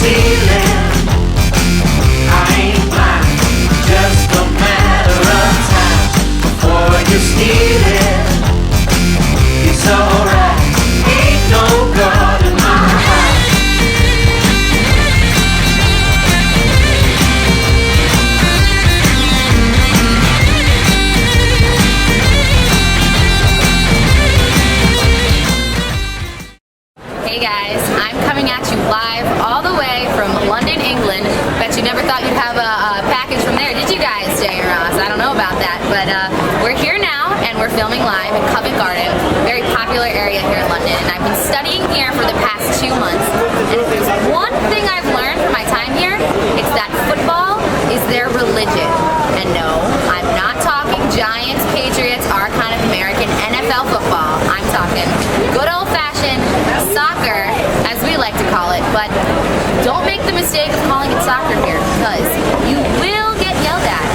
stealing. I ain't blind, just a matter of time before you steal it. It's alright, ain't no God in my heart. Hey guys, I'm coming at you live all the way from London, England. Bet you never thought you'd have a package from there, did you guys, Jay and Ross? I don't know about that, but we're here now and we're filming live in Covent Garden, very popular area here in London, and I've been studying here for the past 2 months. And if there's one thing I've learned from my time here, it's that football is their religion. And no, I'm not talking Giants, Patriots, our kind of American NFL football. I'm talking good old-fashioned soccer, as we like to call it, but don't make the mistake of calling it soccer here, because you will get yelled at.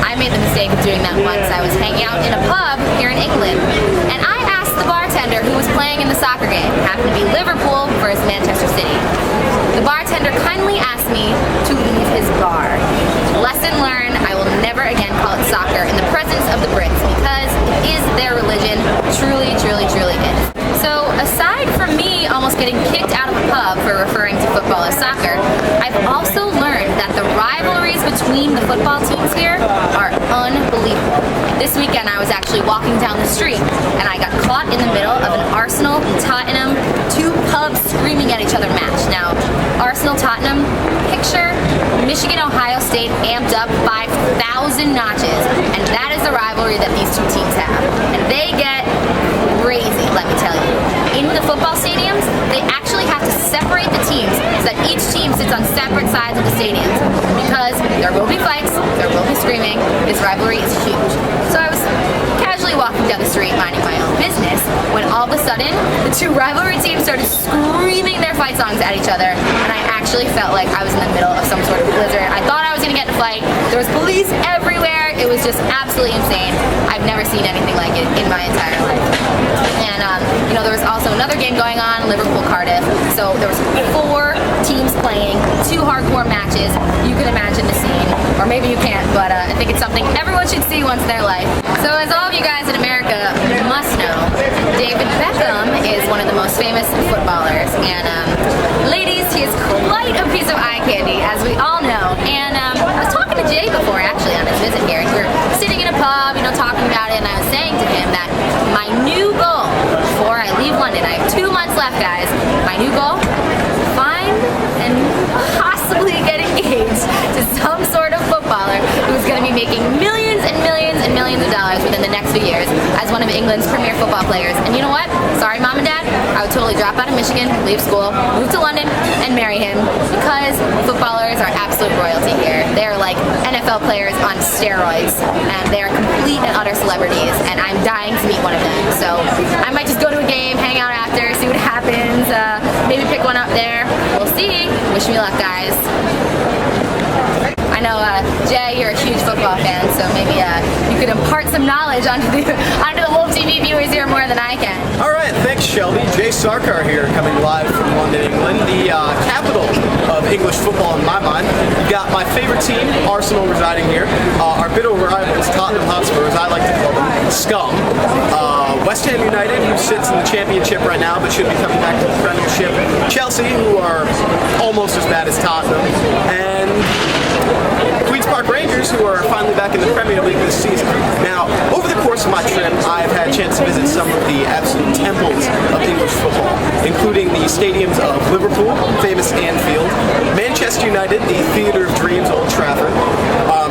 I made the mistake of doing that once. I was hanging out in a pub here in England, and I asked the bartender who was playing in the soccer game, happened to be Liverpool versus Manchester City. The bartender kindly asked me to leave his bar. Lesson learned, I will never again call it soccer in the presence of the Brits, because it is their religion, truly, truly, truly is. So aside from me almost getting kicked out of a pub for referring to football as soccer, I've also learned that the rivalries between the football teams here are unbelievable. This weekend I was actually walking down the street and I got caught in the middle of an Arsenal-Tottenham, two pubs screaming at each other match. Now, Arsenal-Tottenham, picture Michigan-Ohio State amped up 5,000 notches, and that is the rivalry that these two teams have. And they get crazy, let me tell you. In the football stadiums, they actually have to separate the teams so that each team sits on separate sides of the stadiums, because there will be fights, there will be screaming. This rivalry is huge. So I was casually walking down the street minding my own business when all of a sudden the two rivalry teams started screaming their fight songs at each other, and I actually felt like I was in the middle of some sort of blizzard. I thought I was going to get in a fight. There was police everywhere. It was just absolutely insane. I've never seen anything like it in my entire life. And there was also another game going on, Liverpool-Cardiff. So there was 4 teams playing, 2 hardcore matches. You can imagine the scene, or maybe you can't, but I think it's something everyone should see once in their life. So as all of you guys in America must know, David Beckham is one of the most famous footballers. And ladies, he is quite a piece of eye candy, as we all know. And I was talking to Jay before, actually, on his visit here. We were sitting in a pub, talking about it, and I was saying to him that my new goal before I leave London, I have 2 months left, guys. My new goal, find and possibly get engaged to some sort of footballer who's going to be making millions and millions and millions of dollars within the next few years as one of England's premier football players. And you know what? Sorry, Mom and Dad, I would totally drop out of Michigan, leave school, move to London, and marry him, because footballers are absolute royalty here. They're like NFL players on steroids, and they are complete and utter celebrities, and I'm dying to meet one of them. So I might just go to a game, hang out after, see what happens, maybe pick one up there. We'll see. Wish me luck, guys. I know, Jay, you're a huge football fan, so maybe you could impart some knowledge onto the Wolf TV viewers here more than I can. All right, thanks, Shelby. Jay Sarkar here, coming live from London, England, the capital of English football in my mind. You've got my favorite team, Arsenal, residing here. Our bitter rivals, Tottenham Hotspur, as I like to call them, Scum. West Ham United, who sits in the championship right now, but should be coming back to the Premiership. Chelsea, who are almost as bad as Tottenham. And Queen's Park Rangers, who are finally back in the Premier League this season. Now, over the course of my trip, I've had a chance to visit some of the absolute temples of English football, including the stadiums of Liverpool, famous Anfield, Manchester United, the Theatre of Dreams, Old Trafford,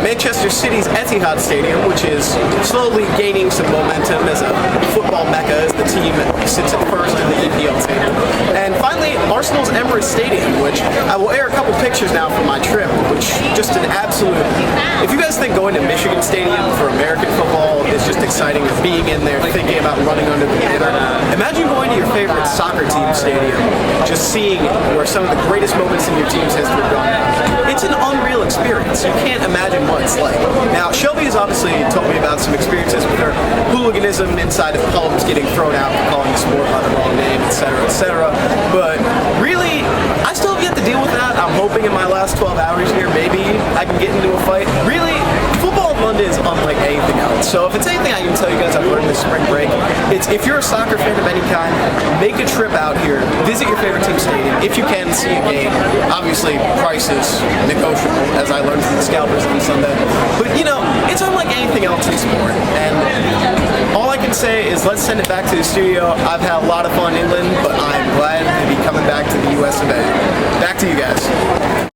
Manchester City's Etihad Stadium, which is slowly gaining some momentum as a football mecca as the team sits at first in the EPL table. And finally, Arsenal's Emirates Stadium, which I will air a couple pictures now from my trip, which just an absolute... If you guys think going to Michigan Stadium for American football is just exciting, or being in there, thinking about running under the banner, imagine going to your favorite soccer team stadium, just seeing where some of the greatest moments in your team's history have gone down. it's an unreal experience. You can't imagine what it's like. Now, Shelby has obviously told me about some experiences with her hooliganism inside of pubs, getting thrown out for calling the sport by the wrong name, etc., etc. But really, I still have yet to deal with that. I'm hoping in my last 12 hours here, maybe I can get into a fight. Really, football in London is unlike anything else. So if it's anything I can tell you guys I've learned this spring break, it's if you're a soccer fan of any kind, make a trip out here, visit your favorite team stadium. If you can, see a game. Obviously, prices negotiable, as I learned from the scalpers on Sunday. But you know, it's unlike anything else in sport. And all I can say is let's send it back to the studio. I've had a lot of fun in England, but I'm glad to be coming back to the US of A. Back to you guys.